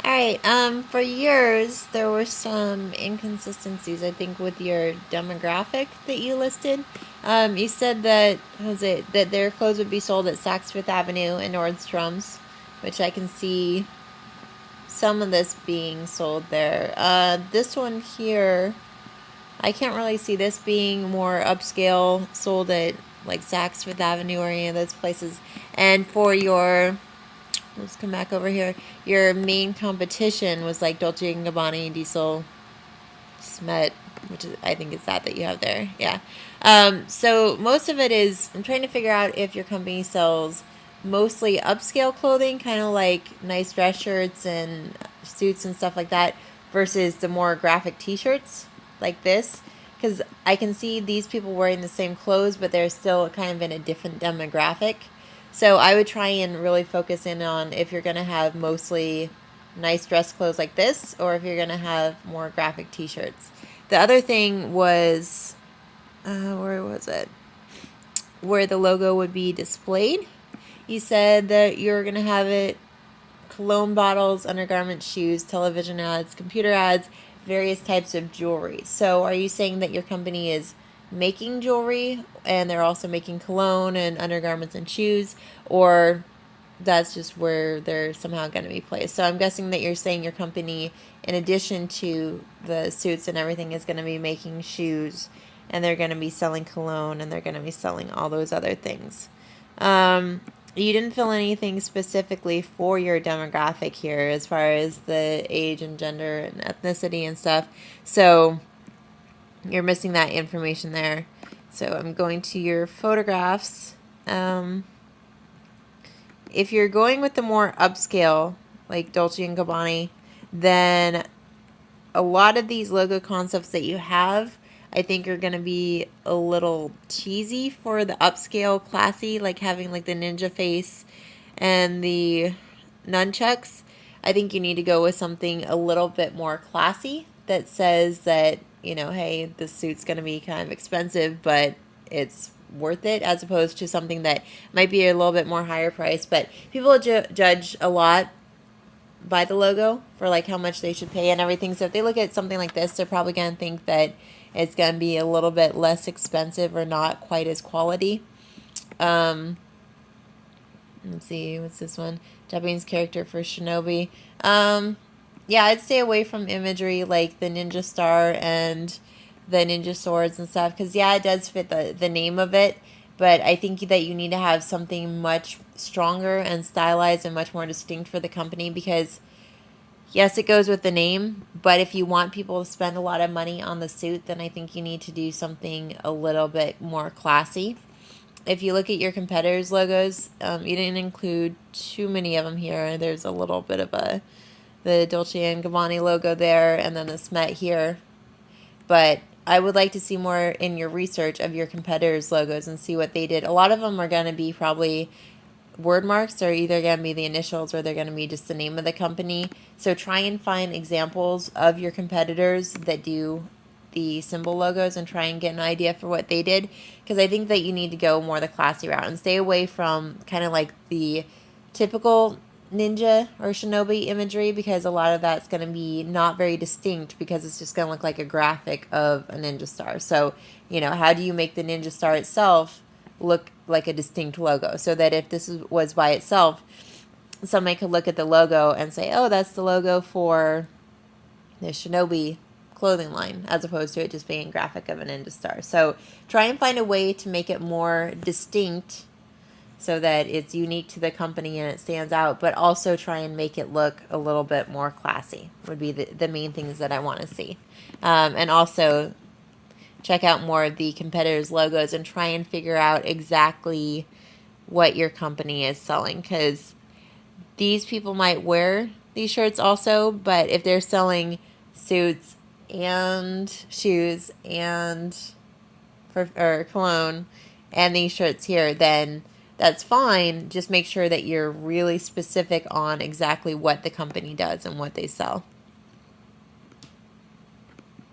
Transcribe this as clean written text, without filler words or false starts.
All right. For yours, there were some inconsistencies, I think, with your demographic that you listed. You said that was it that their clothes would be sold at Saks Fifth Avenue and Nordstrom's, which I can see some of this being sold there. This one here, I can't really see this being more upscale, sold at like Saks Fifth Avenue or any of those places. And for your let's come back over here. Your main competition was like Dolce & Gabbana, Diesel, Smet, which is, I think it's that you have there. Yeah. So most of it is, I'm trying to figure out if your company sells mostly upscale clothing, kind of like nice dress shirts and suits and stuff like that, versus the more graphic t-shirts like this. Because I can see these people wearing the same clothes, but they're still kind of in a different demographic. So I would try and really focus in on if you're going to have mostly nice dress clothes like this, or if you're going to have more graphic t-shirts. The other thing was, where was it? Where the logo would be displayed. You said that you're going to have it cologne bottles, undergarments, shoes, television ads, computer ads, various types of jewelry. So are you saying that your company is making jewelry and they're also making cologne and undergarments and shoes, or that's just where they're somehow going to be placed? So I'm guessing that you're saying your company, in addition to the suits and everything, is going to be making shoes, and they're going to be selling cologne, and they're going to be selling all those other things. You didn't fill anything specifically for your demographic here as far as the age and gender and ethnicity and stuff. So you're missing that information there. So I'm going to your photographs. If you're going with the more upscale, like Dolce & Gabbana, then a lot of these logo concepts that you have, I think, are going to be a little cheesy for the upscale classy, like having like the ninja face and the nunchucks. I think you need to go with something a little bit more classy that says that, you know, hey, this suit's going to be kind of expensive, but it's worth it, as opposed to something that might be a little bit more higher price. But people judge a lot by the logo for like how much they should pay and everything. So if they look at something like this, they're probably going to think that it's going to be a little bit less expensive or not quite as quality. Let's see, what's this one? Japanese character for Shinobi. Yeah, I'd stay away from imagery like the ninja star and the ninja swords and stuff, because yeah, it does fit the name of it, but I think that you need to have something much stronger and stylized and much more distinct for the company, because yes, it goes with the name, but if you want people to spend a lot of money on the suit, then I think you need to do something a little bit more classy. If you look at your competitors' logos, you didn't include too many of them here. There's a little bit of the Dolce & Gabbana logo there, and then the Smet here. But I would like to see more in your research of your competitors' logos and see what they did. A lot of them are going to be probably word marks. They're either going to be the initials or they're going to be just the name of the company. So try and find examples of your competitors that do the symbol logos and try and get an idea for what they did, because I think that you need to go more the classy route and stay away from kind of like the typical ninja or shinobi imagery, because a lot of that's going to be not very distinct, because it's just going to look like a graphic of a ninja star. So, you know, how do you make the ninja star itself look like a distinct logo, so that if this was by itself, somebody could look at the logo and say, oh, that's the logo for the shinobi clothing line, as opposed to it just being graphic of an ninja star. So try and find a way to make it more distinct so that it's unique to the company and it stands out, but also try and make it look a little bit more classy would be the main things that I want to see. And also check out more of the competitors' logos and try and figure out exactly what your company is selling, because these people might wear these shirts also, but if they're selling suits and shoes and or cologne and these shirts here, then that's fine. Just make sure that you're really specific on exactly what the company does and what they sell.